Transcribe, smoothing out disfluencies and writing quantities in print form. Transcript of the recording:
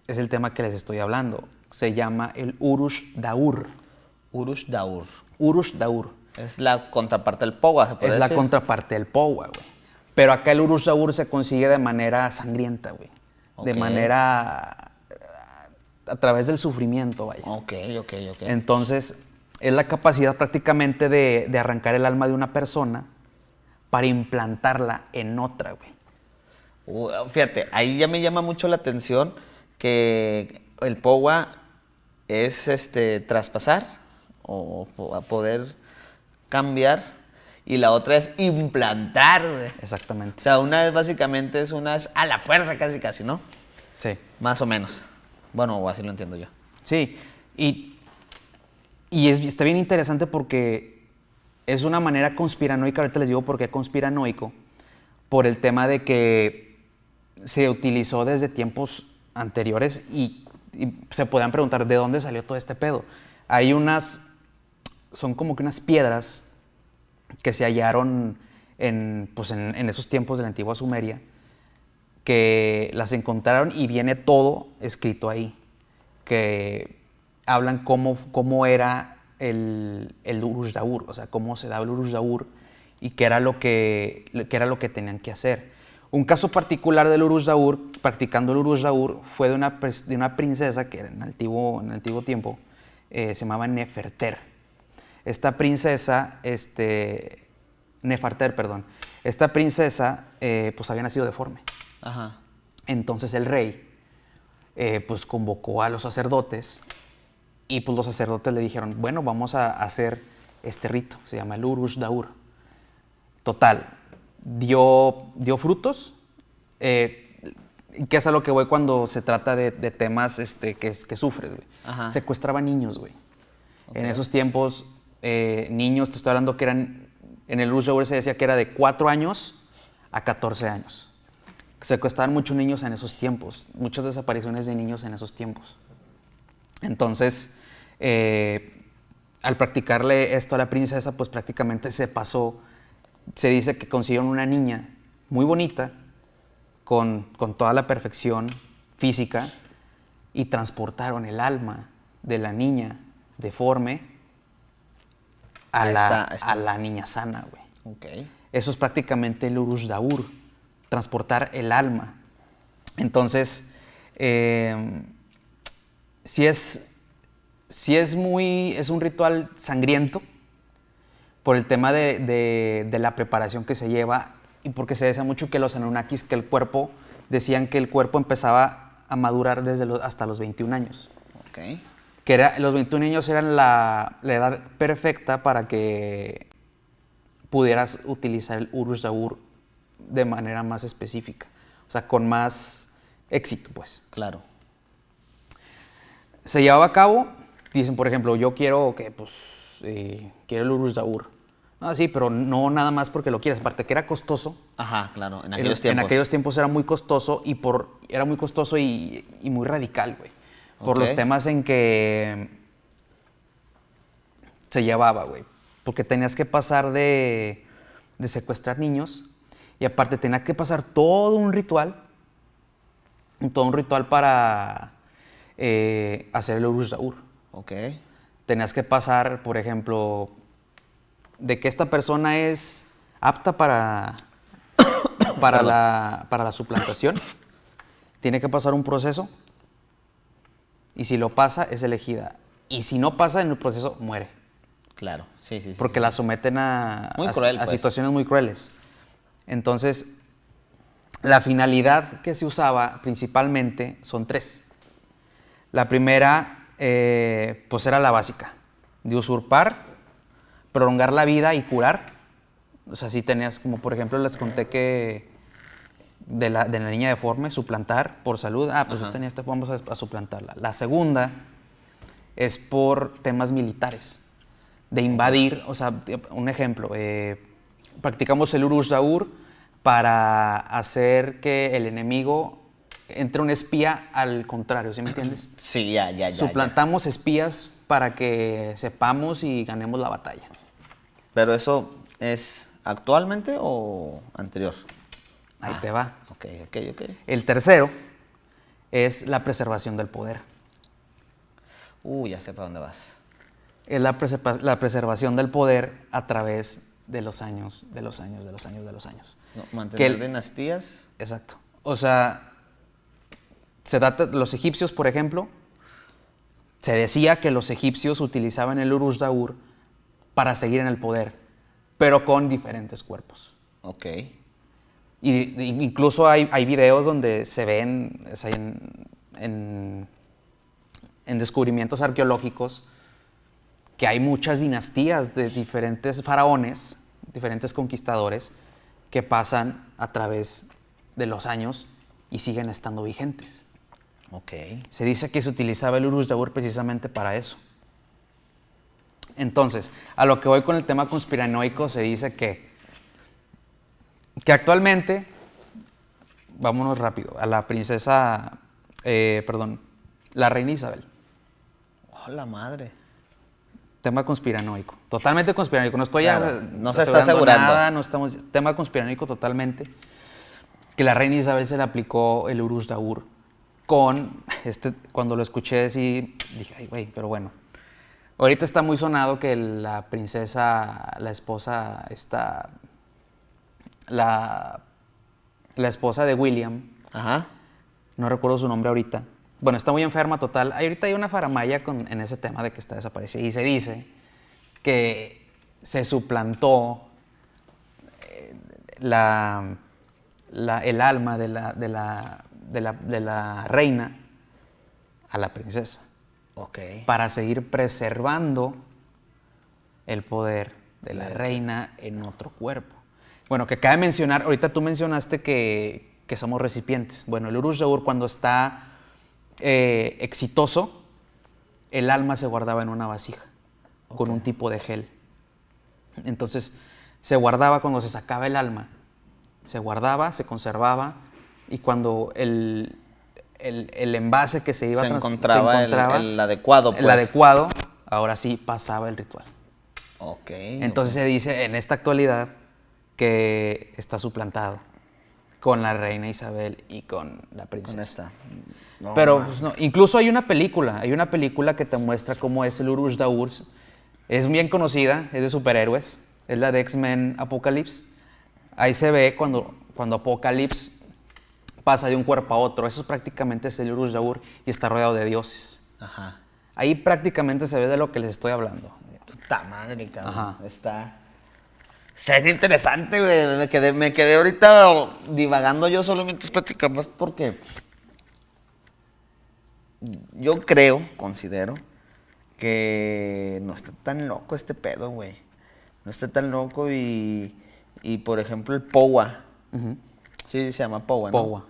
es el tema que les estoy hablando. Se llama el Urush Daur. Urush Daur. Urush Daur. Es la contraparte del Powa, se puede Es decir. la contraparte del Powa, güey. Pero acá el Urush Daur se consigue de manera sangrienta, güey. De Ok. manera... a través del sufrimiento, vaya. Ok. Entonces, es la capacidad prácticamente de arrancar el alma de una persona para implantarla en otra, güey. Fíjate, ahí ya me llama mucho la atención que el Powa es traspasar o a poder cambiar y la otra es implantar, güey. Exactamente. O sea, una es básicamente es a la fuerza casi, ¿no? Sí. Más o menos. Bueno, o así lo entiendo yo. Sí, y está bien interesante porque es una manera conspiranoica, ahorita les digo por qué conspiranoico, por el tema de que se utilizó desde tiempos anteriores y se podían preguntar de dónde salió todo este pedo. Hay son como que unas piedras que se hallaron en esos tiempos de la antigua Sumeria, que las encontraron y viene todo escrito ahí, que hablan cómo era el Urush Daur, o sea, cómo se daba el Urush Daur y qué era lo que tenían que hacer. Un caso particular del Urush Daur, practicando el Urush Daur, fue de una princesa que era en el antiguo tiempo, se llamaba Neferter. Esta princesa, Neferter, perdón. Esta princesa, pues había nacido deforme. Ajá. Entonces el rey, pues convocó a los sacerdotes y pues los sacerdotes le dijeron, bueno, vamos a hacer este rito, se llama el Urush Daur. Total, dio frutos, que es a lo que voy cuando se trata de temas que sufres, güey. Ajá. Secuestraba niños, güey. Okay. En esos tiempos, niños, te estoy hablando que eran, en el Urush Daur se decía que era de 4 años a 14 años. Secuestraban muchos niños en esos tiempos, muchas desapariciones de niños en esos tiempos. Entonces, al practicarle esto a la princesa, pues prácticamente se pasó. Se dice que consiguieron una niña muy bonita, con toda la perfección física, y transportaron el alma de la niña deforme a la niña sana, güey. Ok. Eso es prácticamente el Urush Daur, transportar el alma. Entonces, sí es un ritual sangriento por el tema de la preparación que se lleva y porque se decía mucho que los Anunnakis, decían que el cuerpo empezaba a madurar hasta los 21 años. Ok. Los 21 años eran la edad perfecta para que pudieras utilizar el Urush Daur de manera más específica, o sea, con más éxito, pues. Claro. Se llevaba a cabo, dicen, por ejemplo, yo quiero quiero el Urush Daur. No, sí, pero no nada más porque lo quieres, aparte que era costoso. Ajá, claro, en aquellos tiempos. En aquellos tiempos era muy costoso y muy radical, güey. Por los temas en que se llevaba, güey. Porque tenías que pasar de secuestrar niños y aparte tenías que pasar todo un ritual para hacer el Urush Daur. Ok. Tenías que pasar, por ejemplo, de que esta persona es apta para la suplantación. Tiene que pasar un proceso y si lo pasa es elegida. Y si no pasa en el proceso, muere. Claro, sí. Porque la someten a situaciones muy crueles. Entonces, la finalidad que se usaba principalmente son 3. La primera, pues era la básica, de usurpar, prolongar la vida y curar. O sea, si tenías, como por ejemplo les conté que de la niña deforme, suplantar por salud. Pues vamos a suplantarla. La segunda es por temas militares, de invadir. O sea, un ejemplo, practicamos el Urush Daur para hacer que el enemigo entre un espía al contrario, ¿sí me entiendes? Sí, ya. Suplantamos espías para que sepamos y ganemos la batalla. ¿Pero eso es actualmente o anterior? Ahí te va. Ok. El tercero es la preservación del poder. Ya sé para dónde vas. Es la preservación del poder a través de los años, de los años, de los años, de los años. No, mantener dinastías. Exacto. O sea, los egipcios, por ejemplo, se decía que los egipcios utilizaban el Urus Daur para seguir en el poder, pero con diferentes cuerpos. Ok. Y incluso hay videos donde se ven o sea, en descubrimientos arqueológicos que hay muchas dinastías de diferentes faraones, diferentes conquistadores, que pasan a través de los años y siguen estando vigentes. Ok. Se dice que se utilizaba el Urus Daur precisamente para eso. Entonces, a lo que voy con el tema conspiranoico, se dice que actualmente, vámonos rápido, a la princesa, la reina Isabel. ¡Oh, la madre! Tema conspiranoico, totalmente conspiranoico. No estoy Claro, no se está asegurando nada, no estamos, tema conspiranoico totalmente. Que la reina Isabel se le aplicó el Urus Daur con, cuando lo escuché decir, dije, ay güey, pero bueno. Ahorita está muy sonado que la princesa, la esposa, la esposa de William, Ajá. no recuerdo su nombre ahorita. Bueno, está muy enferma, total. Ahorita hay una faramaya en ese tema de que está desaparecida. Y se dice que se suplantó el alma de la reina a la princesa. Ok. Para seguir preservando el poder de la reina en otro cuerpo. Bueno, que cabe mencionar, ahorita tú mencionaste que somos recipientes. Bueno, el Urus Daur cuando está exitoso, el alma se guardaba en una vasija con un tipo de gel. Entonces, se guardaba cuando se sacaba el alma. Se guardaba, se conservaba y cuando el envase que se iba se encontraba el adecuado, pues. El adecuado, ahora sí pasaba el ritual. Ok. Entonces se dice en esta actualidad que está suplantado con la reina Isabel y con la princesa. Con esta. No, Pero pues, no. Incluso hay una película que te muestra cómo es el Urus Daur. Es bien conocida, es de superhéroes, es la de X-Men Apocalypse. Ahí se ve cuando Apocalypse pasa de un cuerpo a otro. Eso prácticamente es el Urus Daur y está rodeado de dioses. Ajá. Ahí prácticamente se ve de lo que les estoy hablando. Puta madre, cabrón. Ajá. Está interesante, güey. Me quedé ahorita divagando yo solo mientras platicamos porque yo considero que no está tan loco este pedo, güey. No está tan loco y por ejemplo, el Powa. Uh-huh. Sí, se llama Powa, ¿no? Powa.